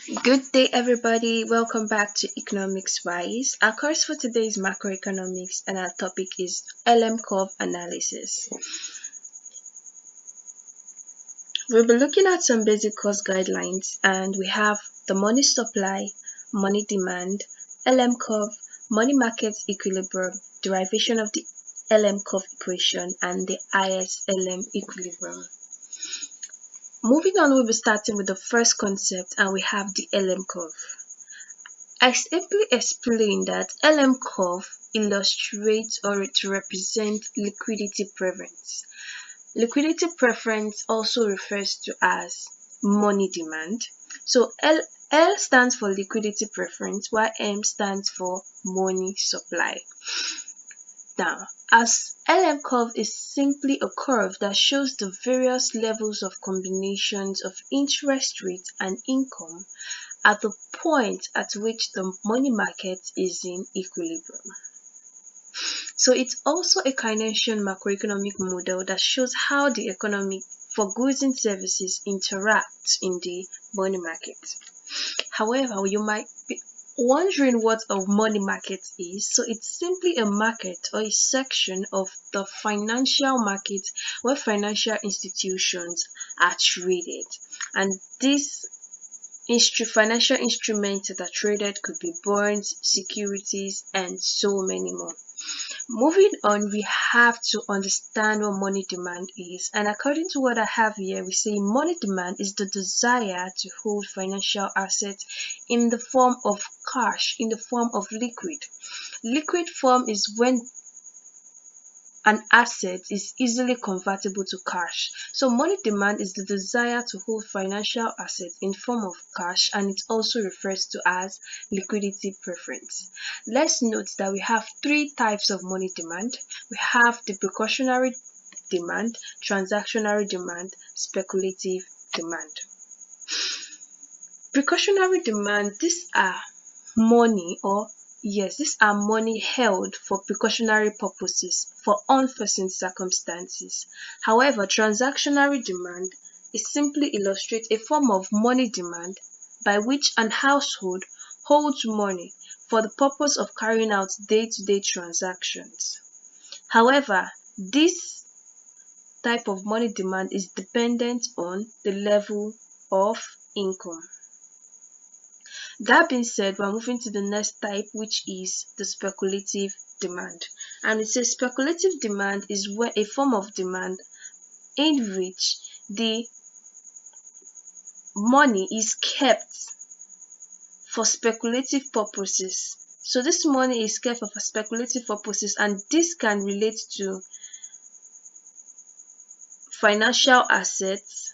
Good day, everybody. Welcome back to Economics Wise. Our course for today is macroeconomics, and our topic is LM curve analysis. We'll be looking at some basic cost guidelines, and we have the money supply, money demand, LM curve, money market equilibrium, derivation of the LM curve equation, and the ISLM equilibrium. Moving on, we'll be starting with the first concept, and we have the LM curve. I simply explained that LM curve illustrates or to represent liquidity preference. Liquidity preference also refers to as money demand. So L stands for liquidity preference while M stands for money supply. Now, as LM curve is simply a curve that shows the various levels of combinations of interest rate and income at the point at which the money market is in equilibrium. So it's also a Keynesian macroeconomic model that shows how the economy for goods and services interact in the money market. However, you might be wondering what a money market is. So it's simply a market or a section of the financial market where financial institutions are traded. And this financial instruments that are traded could be bonds, securities, and so many more. Moving on, we have to understand what money demand is. And according to what I have here, we say money demand is the desire to hold financial assets in the form of cash, in the form of liquid. Liquid form is when an asset is easily convertible to cash. So money demand is the desire to hold financial assets in form of cash, and it also refers to as liquidity preference. Let's note that we have three types of money demand. We have the precautionary demand, transactionary demand, speculative demand. Precautionary demand, these are money held for precautionary purposes for unforeseen circumstances. However, transactionary demand is simply illustrates a form of money demand by which an household holds money for the purpose of carrying out day-to-day transactions. However, this type of money demand is dependent on the level of income. That being said, we're moving to the next type, which is the speculative demand. And it says speculative demand is where a form of demand in which the money is kept for speculative purposes. So this money is kept for speculative purposes, and this can relate to financial assets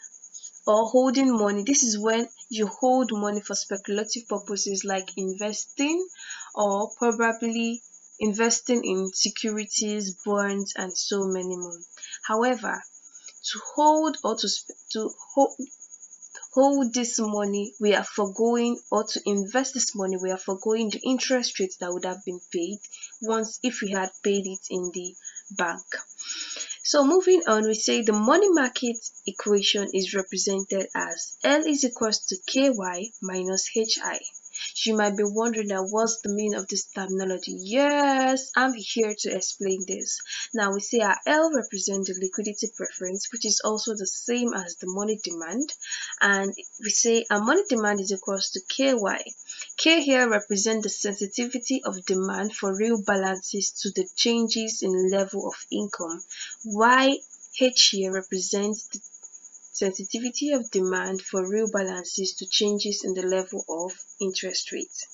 or holding money. This is when you hold money for speculative purposes like investing or probably investing in securities, bonds, and so many more. However, to hold or to hold this money, we are foregoing, or to invest this money, we are foregoing the interest rate that would have been paid once if we had paid it in the bank. So moving on, we say the money market equation is represented as L is equals to KY minus HI. You might be wondering that what's the meaning of this terminology? Yes, I'm here to explain this. Now we say our L represents the liquidity preference, which is also the same as the money demand, and we say our money demand is equals to KY. K here represents the sensitivity of demand for real balances to the changes in level of income, while H here represents the sensitivity of demand for real balances to changes in the level of interest rates.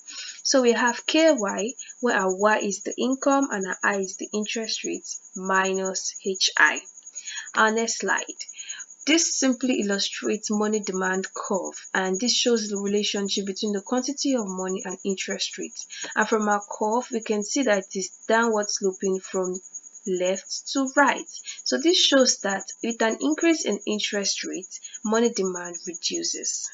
So we have KY, where our Y is the income and our I is the interest rate, minus HI. Our next slide. This simply illustrates money demand curve, and this shows the relationship between the quantity of money and interest rates. And from our curve, we can see that it is downward sloping from left to right. So this shows that with an increase in interest rate, money demand reduces.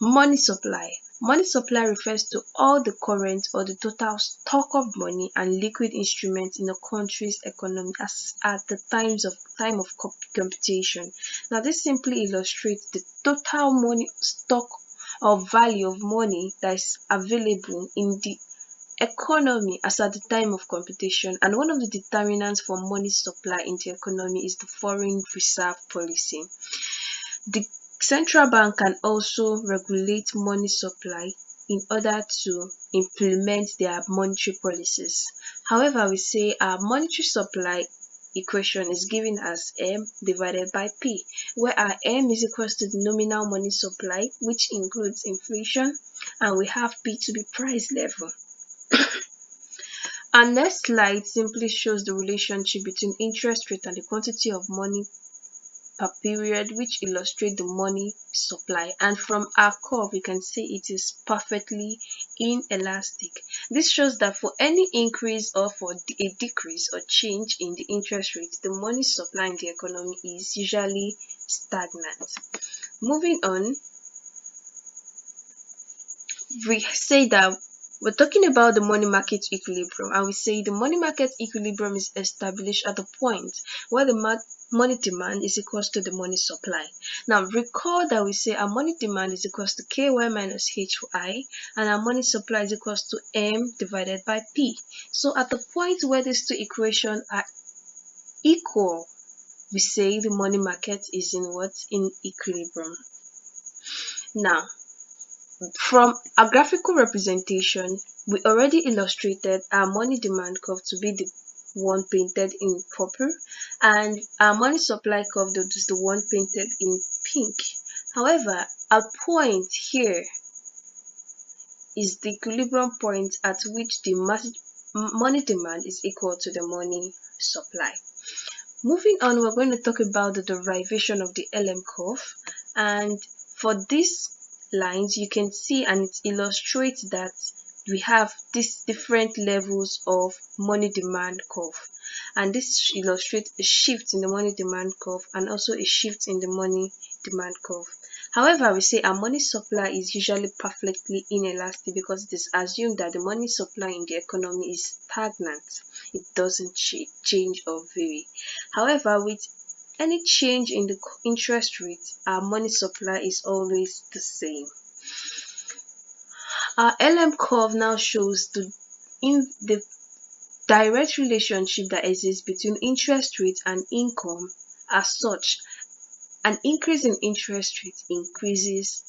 Money supply. Money supply refers to all the current or the total stock of money and liquid instruments in a country's economy as at the time of computation. Now this simply illustrates the total money stock or value of money that is available in the economy as at the time of computation, and one of the determinants for money supply in the economy is the foreign reserve policy. The central bank can also regulate money supply in order to implement their monetary policies. However, we say our monetary supply equation is given as M divided by P, where our M is equal to the nominal money supply, which includes inflation, and we have P to be price level. Our next slide simply shows the relationship between interest rate and the quantity of money per period, which illustrate the money supply, and from our curve we can say it is perfectly inelastic. This shows that for any increase or for a decrease or change in the interest rate, the money supply in the economy is usually stagnant. Moving on, we say that we're talking about the money market equilibrium, and we say the money market equilibrium is established at the point where the money demand is equals to the money supply. Now recall that we say our money demand is equals to ky minus hy, and our money supply is equals to m divided by p. So at the point where these two equations are equal, we say the money market is in what? In equilibrium. Now, from a graphical representation, we already illustrated our money demand curve to be the one painted in purple, and our money supply curve that is the one painted in pink. However, a point here is the equilibrium point at which the money demand is equal to the money supply. Moving on, we're going to talk about the derivation of the LM curve, and for these lines you can see, and it illustrates that we have these different levels of money demand curve, and this illustrates a shift in the money demand curve and also a shift in the money demand curve. However, we say our money supply is usually perfectly inelastic because it is assumed that the money supply in the economy is stagnant. It doesn't change or vary. However, with any change in the interest rate, our money supply is always the same. Our LM curve now shows the direct relationship that exists between interest rate and income. As such, an increase in interest rate increases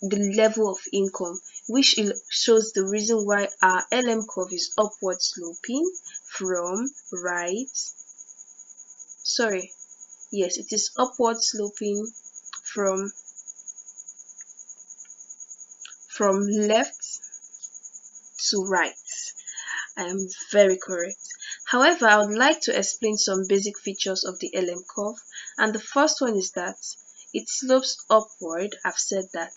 the level of income, which shows the reason why our LM curve is upward sloping from right. Sorry, yes, it is upward sloping from left to right. I am very correct. However, I would like to explain some basic features of the LM curve, and the first one is that it slopes upward. I've said that,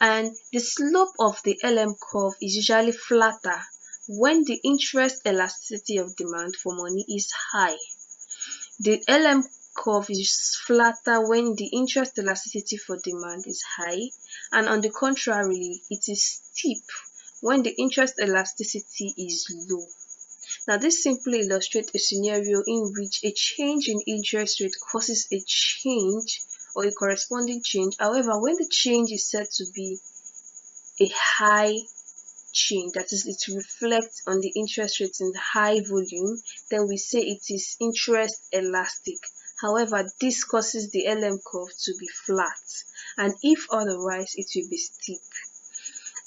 and the slope of the LM curve is usually flatter when the interest elasticity of demand for money is high. The LM curve is flatter when the interest elasticity for demand is high, and on the contrary, it is steep when the interest elasticity is low. Now, this simply illustrates a scenario in which a change in interest rate causes a change or a corresponding change. However, when the change is said to be a high change, that is, it reflects on the interest rate in high volume, then we say it is interest elastic. However, this causes the LM curve to be flat, and if otherwise, it will be steep.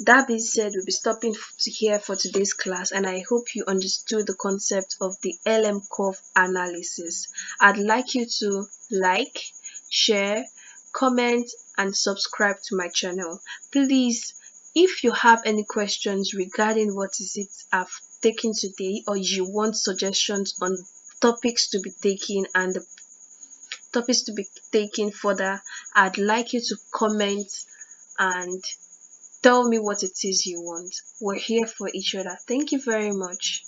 That being said, we'll be stopping here for today's class, and I hope you understood the concept of the LM curve analysis. I'd like you to like, share, comment, and subscribe to my channel. Please, if you have any questions regarding what is it I've taken today, or you want suggestions on topics to be taken and the topics to be taken further, I'd like you to comment and tell me what it is you want. We're here for each other. Thank you very much.